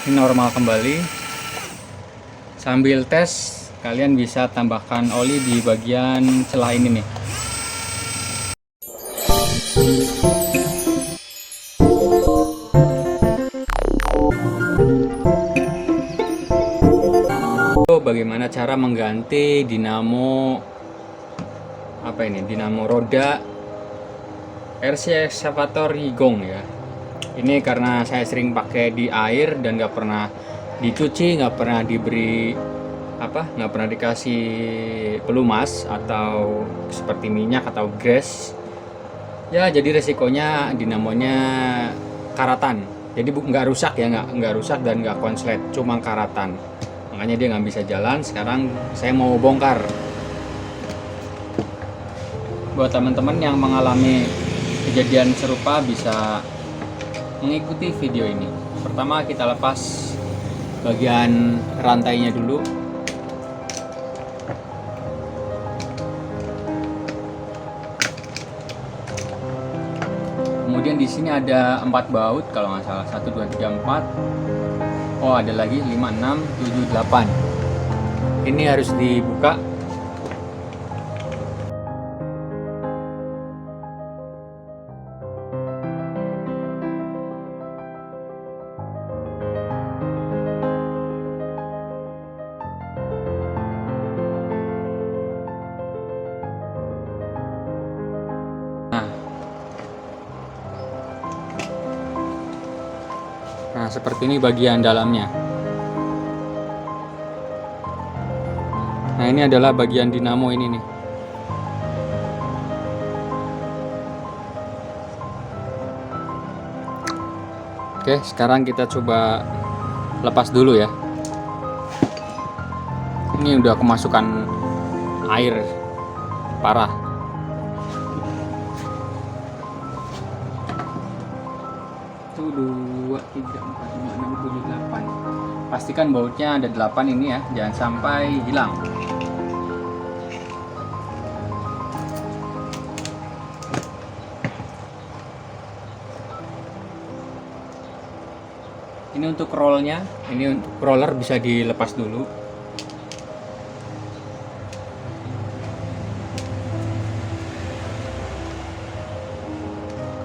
ini normal kembali. Sambil tes, kalian bisa tambahkan oli di bagian celah ini nih. Bagaimana cara mengganti dinamo dinamo roda RC Excavator Yigong ya. Ini karena saya sering pakai di air dan nggak pernah dicuci, nggak pernah diberi nggak pernah dikasih pelumas atau seperti minyak atau grease ya, jadi resikonya dinamonya karatan. Jadi nggak rusak ya, nggak rusak dan nggak konslet, cuma karatan, makanya dia nggak bisa jalan. Sekarang saya mau bongkar. Buat teman-teman yang mengalami kejadian serupa bisa mengikuti video ini. Pertama kita lepas bagian rantainya dulu. Kemudian di sini ada 4 baut kalau nggak salah, 1 2 3 4. Oh, ada lagi 5 6 7 8. Ini harus dibuka. Nah, seperti ini bagian dalamnya. Nah, ini adalah bagian dinamo ini nih. Oke, sekarang kita coba lepas dulu ya. Ini udah kemasukan air parah. Itu 2 3 4 5 6 7 8. Pastikan bautnya ada 8 ini ya, jangan sampai hilang. Ini untuk rollnya, ini untuk roller bisa dilepas dulu.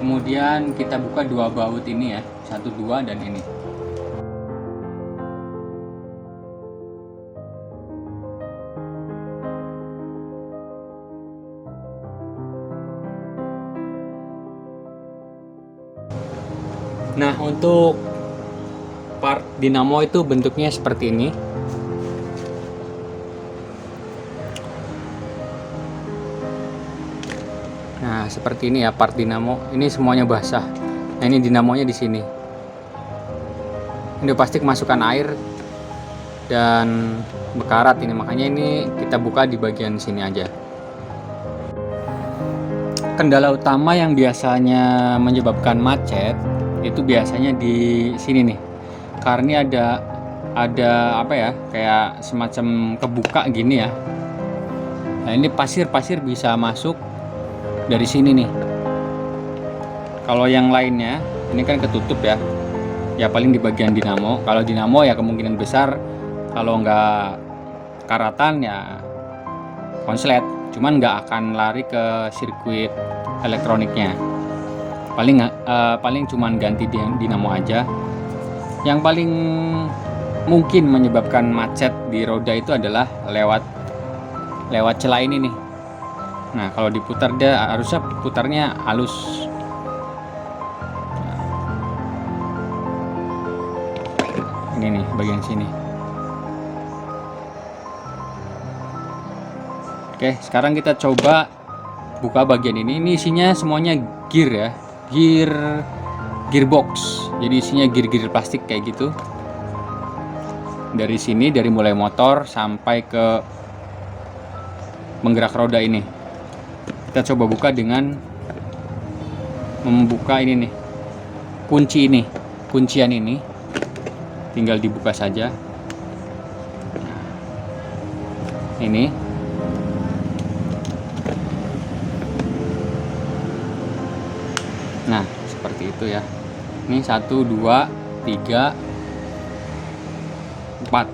Kemudian kita buka 2 baut ini ya, 1 2 dan ini. Nah, untuk part dinamo itu bentuknya seperti ini. Nah, seperti ini ya part dinamo. Ini semuanya basah. Nah, ini dinamonya di sini. Ini pasti kemasukan air dan bekarat ini, makanya ini kita buka di bagian sini aja. Kendala utama yang biasanya menyebabkan macet itu biasanya di sini nih. Karena ada apa ya, kayak semacam kebuka gini ya. Nah, ini pasir bisa masuk dari sini nih. Kalau yang lainnya ini kan ketutup ya. Ya paling di bagian dinamo. Kalau dinamo ya kemungkinan besar kalau nggak karatan ya konslet. Cuman nggak akan lari ke sirkuit elektroniknya. Paling cuman ganti dinamo aja. Yang paling mungkin menyebabkan macet di roda itu adalah lewat celah ini nih. Nah, kalau diputar dia harusnya putarnya halus. Ini nih bagian sini. Oke, sekarang kita coba buka bagian ini. Ini isinya semuanya gear ya, gearbox. Jadi isinya gear plastik kayak gitu. Dari sini, dari mulai motor sampai ke menggerak roda ini. Kita coba buka dengan membuka ini nih, kuncian ini. Tinggal dibuka saja. Ini. Nah, seperti itu ya. Ini 1 2 3 4.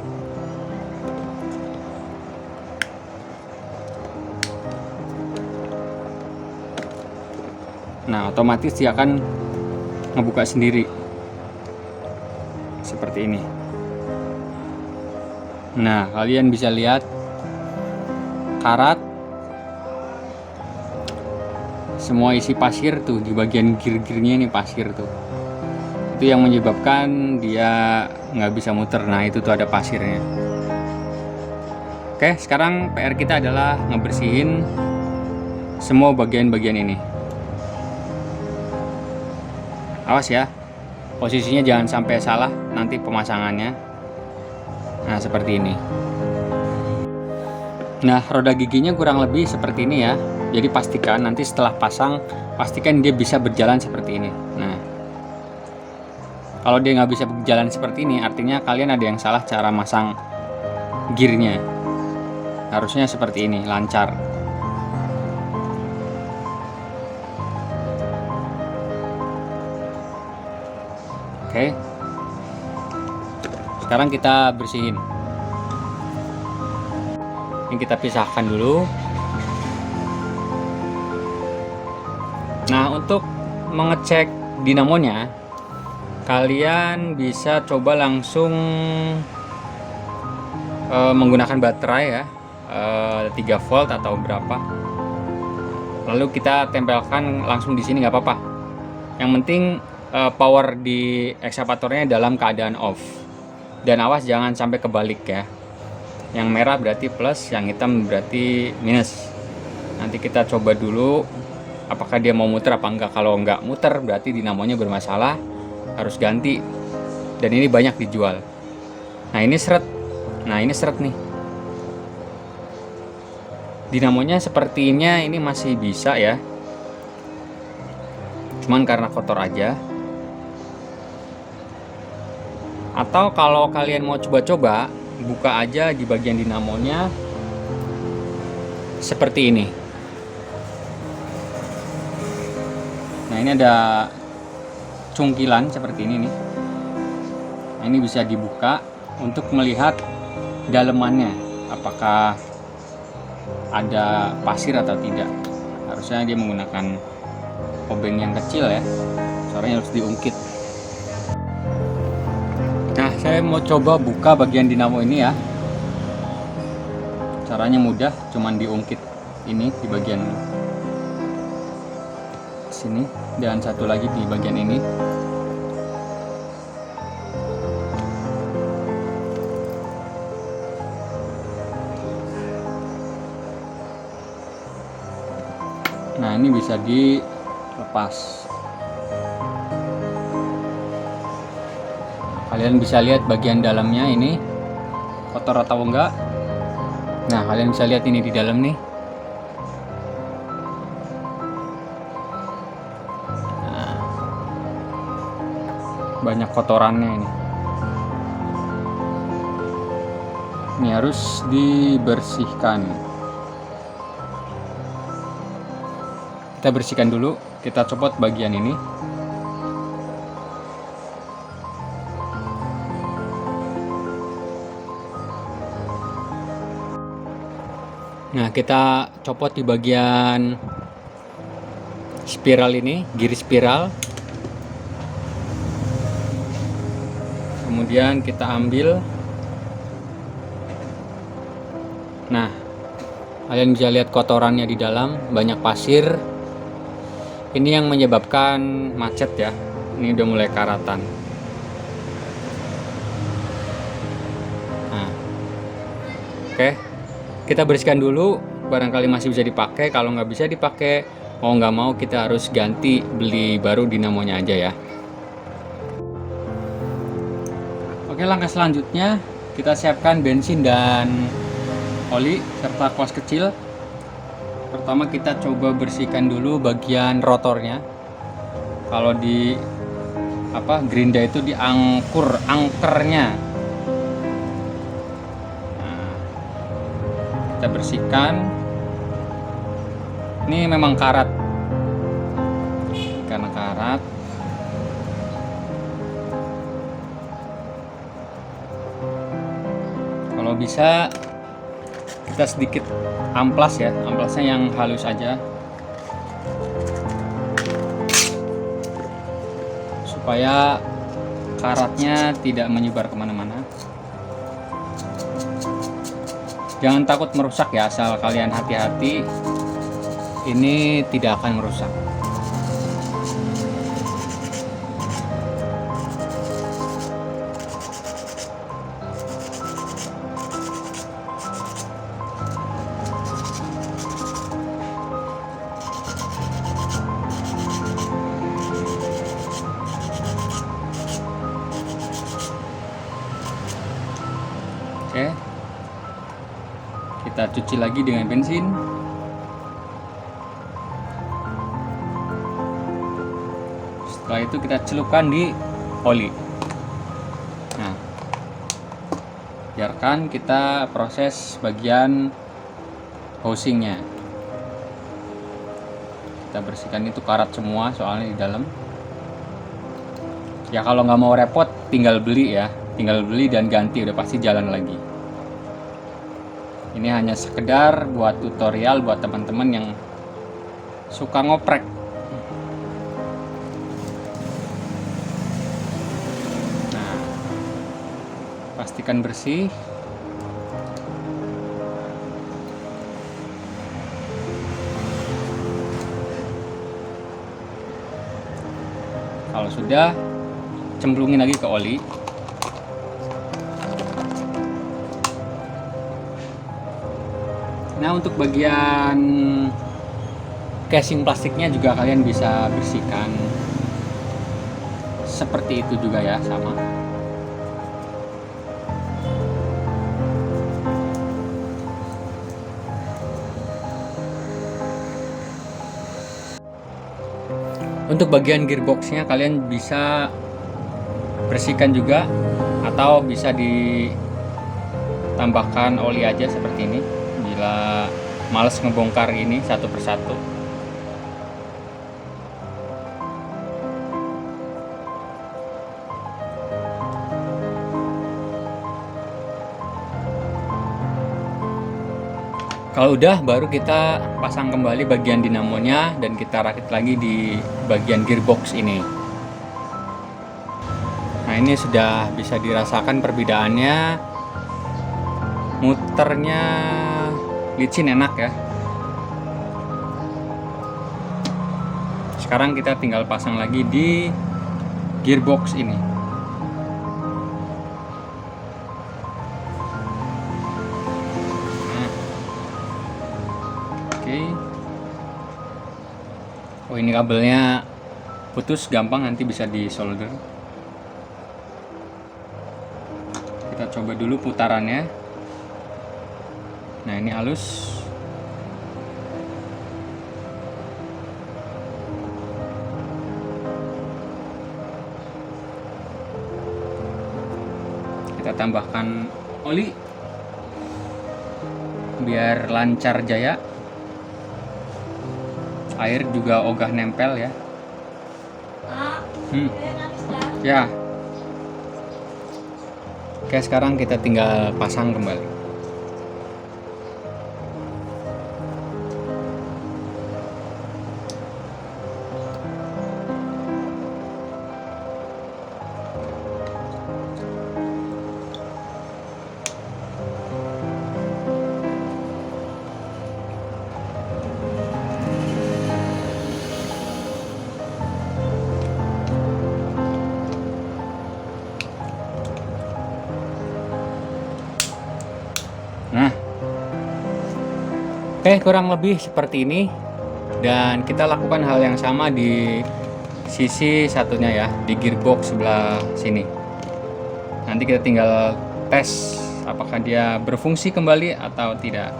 Nah, otomatis dia akan ngebuka sendiri seperti ini. Nah, kalian bisa lihat karat semua isi pasir tuh di bagian gear-gearnya, ini pasir tuh. Itu yang menyebabkan dia nggak bisa muter. Nah, itu tuh ada pasirnya. Oke, sekarang PR kita adalah ngebersihin semua bagian-bagian ini. Awas ya, posisinya jangan sampai salah nanti pemasangannya. Nah, seperti ini. Nah, roda giginya kurang lebih seperti ini ya. Jadi pastikan nanti setelah pasang, pastikan dia bisa berjalan seperti ini. Nah, kalau dia nggak bisa berjalan seperti ini, artinya kalian ada yang salah cara masang gearnya. Harusnya seperti ini, lancar. Oke. Sekarang kita bersihin. Ini kita pisahkan dulu. Nah, untuk mengecek dinamonya, kalian bisa coba langsung menggunakan baterai ya, 3 volt atau berapa. Lalu kita tempelkan langsung di sini, nggak apa-apa. Yang penting power di ekskavatornya dalam keadaan off. Dan awas jangan sampai kebalik ya. Yang merah berarti plus, yang hitam berarti minus. Nanti kita coba dulu apakah dia mau muter apa enggak. Kalau enggak muter berarti dinamonya bermasalah, harus ganti. Dan ini banyak dijual. Nah, ini seret. Nah, ini seret nih. Dinamonya sepertinya ini masih bisa ya. Cuman karena kotor aja. Atau kalau kalian mau coba-coba, buka aja di bagian dinamonya seperti ini. Nah, ini ada cungkilan seperti ini nih. Nah, ini bisa dibuka untuk melihat dalemannya, apakah ada pasir atau tidak. Harusnya dia menggunakan obeng yang kecil ya, soalnya harus diungkit. Nah, saya mau coba buka bagian dinamo ini ya. Caranya mudah, cuman diungkit ini di bagian sini dan satu lagi di bagian ini. Nah, ini bisa dilepas. Kalian bisa lihat bagian dalamnya ini kotor atau enggak. Nah, kalian bisa lihat ini di dalam nih. Nah, banyak kotorannya ini. Ini harus dibersihkan. Kita bersihkan dulu, kita copot bagian ini. Nah, kita copot di bagian spiral ini, gear spiral. Kemudian kita ambil. Nah, kalian bisa lihat kotorannya di dalam, banyak pasir. Ini yang menyebabkan macet ya. Ini udah mulai karatan. Nah, oke. Kita bersihkan dulu, barangkali masih bisa dipakai. Kalau nggak bisa dipakai, mau nggak mau kita harus ganti, beli baru dinamonya aja ya. Oke, langkah selanjutnya kita siapkan bensin dan oli serta kuas kecil. Pertama kita coba bersihkan dulu bagian rotornya. Kalau di gerinda itu di angkernya. Kita bersihkan. Ini memang karat, karena karat. Kalau bisa kita sedikit amplas ya, amplasnya yang halus aja supaya karatnya tidak menyebar kemana-mana. Jangan takut merusak ya, asal kalian hati-hati, ini tidak akan merusak. Oke, kita cuci lagi dengan bensin. Setelah itu kita celupkan di oli. Nah, biarkan kita proses bagian housingnya. Kita bersihkan itu karat semua soalnya di dalam. Ya kalau nggak mau repot tinggal beli ya, tinggal beli dan ganti, udah pasti jalan lagi. Ini hanya sekedar buat tutorial buat teman-teman yang suka ngoprek. Nah, pastikan bersih. Kalau sudah, cemplungin lagi ke oli. Nah, untuk bagian casing plastiknya juga kalian bisa bersihkan seperti itu juga ya, sama. Untuk bagian gearboxnya kalian bisa bersihkan juga, atau bisa ditambahkan oli aja seperti ini bila males ngebongkar ini satu persatu. Kalau udah, baru kita pasang kembali bagian dinamonya dan kita rakit lagi di bagian gearbox ini. Nah, ini sudah bisa dirasakan perbedaannya. Muternya licin, enak ya. Sekarang kita tinggal pasang lagi di gearbox ini. Oke. Oh, ini kabelnya putus, gampang nanti bisa disolder. Kita coba dulu putarannya. Nah, ini halus. Kita tambahkan oli biar lancar jaya. Air juga ogah nempel ya. Ya. Oke, sekarang kita tinggal pasang kembali. Nah, oke, kurang lebih seperti ini, dan kita lakukan hal yang sama di sisi satunya ya, di gearbox sebelah sini. Nanti kita tinggal tes apakah dia berfungsi kembali atau tidak.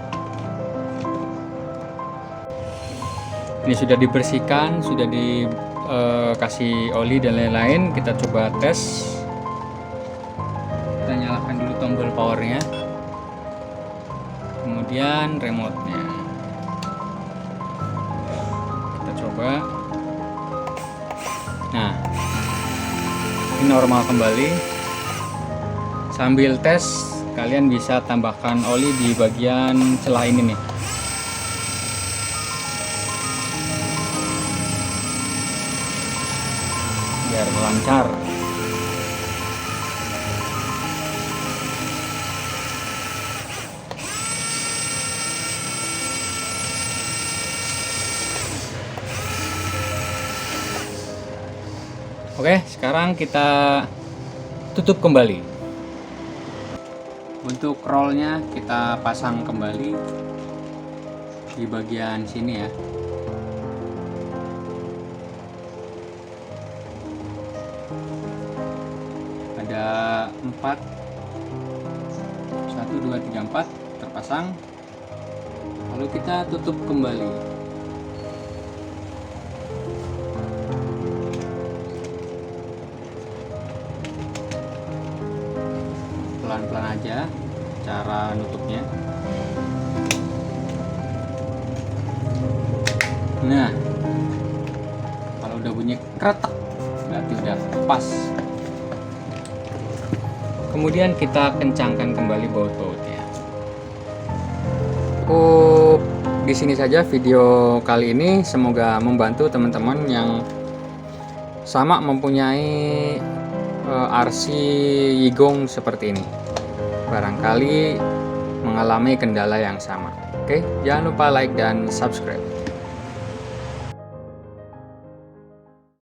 Ini sudah dibersihkan, sudah dikasih oli dan lain-lain. Kita coba tes. Kita nyalakan dulu tombol powernya, kemudian remote-nya. Kita coba. Nah, ini normal kembali. Sambil tes, kalian bisa tambahkan oli di bagian celah ini nih. Biar lancar. Oke, sekarang kita tutup kembali. Untuk rollnya kita pasang kembali di bagian sini ya. Ada 4, 1, 2, 3, 4 terpasang. Lalu kita tutup kembali. Pelan-pelan aja cara nutupnya. Nah, kalau udah bunyi kretek berarti udah pas. Kemudian kita kencangkan kembali baut-bautnya. Di sini saja video kali ini, semoga membantu teman-teman yang sama mempunyai RC Yigong seperti ini. Barangkali mengalami kendala yang sama. Oke, jangan lupa like dan subscribe.